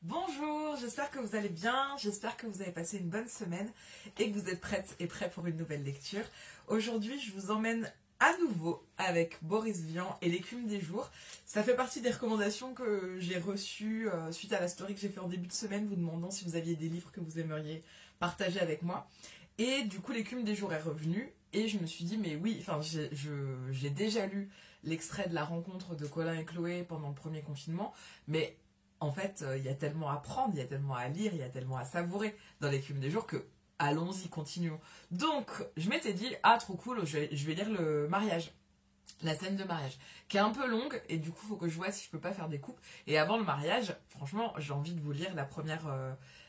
Bonjour, j'espère que vous allez bien, j'espère que vous avez passé une bonne semaine et que vous êtes prêtes et prêts pour une nouvelle lecture. Aujourd'hui, je vous emmène à nouveau avec Boris Vian et l'écume des jours. Ça fait partie des recommandations que j'ai reçues suite à la story que j'ai fait en début de semaine, vous demandant si vous aviez des livres que vous aimeriez partager avec moi. Et du coup, l'écume des jours est revenue et je me suis dit, mais oui, enfin, j'ai déjà lu l'extrait de la rencontre de Colin et Chloé pendant le premier confinement, mais en fait, il y a tellement à prendre, il y a tellement à lire, il y a tellement à savourer dans l'écume des jours que allons-y, continuons. Donc, je m'étais dit, ah, trop cool, je vais lire le mariage. La scène de mariage, qui est un peu longue, et du coup, il faut que je vois si je peux pas faire des coupes. Et avant le mariage, franchement, j'ai envie de vous lire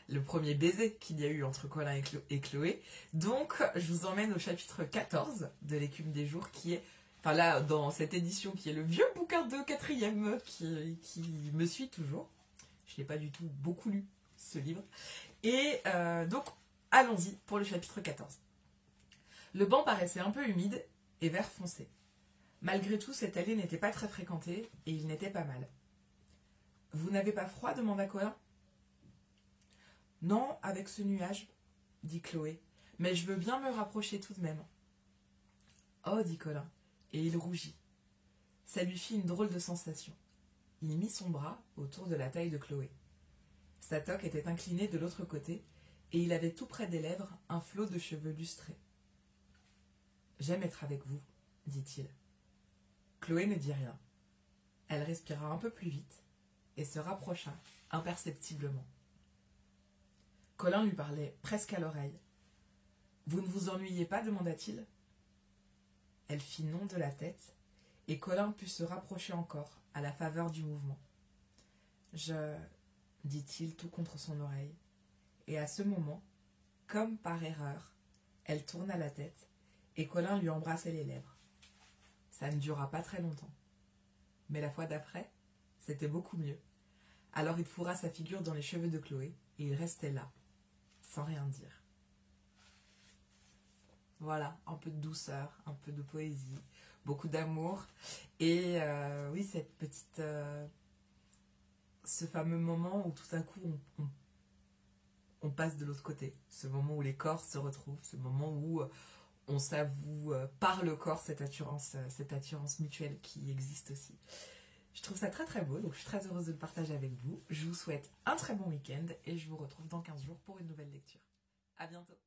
le premier baiser qu'il y a eu entre Colin et Chloé. Donc, je vous emmène au chapitre 14 de l'écume des jours, qui est, enfin là, dans cette édition, qui est le vieux bouquin de quatrième, qui me suit toujours. Je n'ai pas du tout beaucoup lu, ce livre. Et donc, allons-y pour le chapitre 14. Le banc paraissait un peu humide et vert foncé. Malgré tout, cette allée n'était pas très fréquentée et il n'était pas mal. « Vous n'avez pas froid ?» demanda Colin. « Non, avec ce nuage, » dit Chloé, « mais je veux bien me rapprocher tout de même. »« Oh » dit Colin, et il rougit. Ça lui fit une drôle de sensation. Il mit son bras autour de la taille de Chloé. Sa toque était inclinée de l'autre côté, et il avait tout près des lèvres un flot de cheveux lustrés. « J'aime être avec vous, » dit-il. Chloé ne dit rien. Elle respira un peu plus vite et se rapprocha imperceptiblement. Colin lui parlait presque à l'oreille. « Vous ne vous ennuyez pas ?» demanda-t-il. Elle fit non de la tête, et Colin put se rapprocher encore à la faveur du mouvement. « dit-il tout contre son oreille, et à ce moment, comme par erreur, elle tourna la tête, et Colin lui embrassait les lèvres. Ça ne dura pas très longtemps. Mais la fois d'après, c'était beaucoup mieux. Alors il fourra sa figure dans les cheveux de Chloé, et il restait là, sans rien dire. Voilà, un peu de douceur, un peu de poésie, beaucoup d'amour, et oui, cette petite... ce fameux moment où tout à coup on passe de l'autre côté, ce moment où les corps se retrouvent, ce moment où on s'avoue par le corps cette attirance mutuelle qui existe aussi. Je trouve ça très très beau, donc je suis très heureuse de le partager avec vous. Je vous souhaite un très bon week-end et je vous retrouve dans 15 jours pour une nouvelle lecture. À bientôt.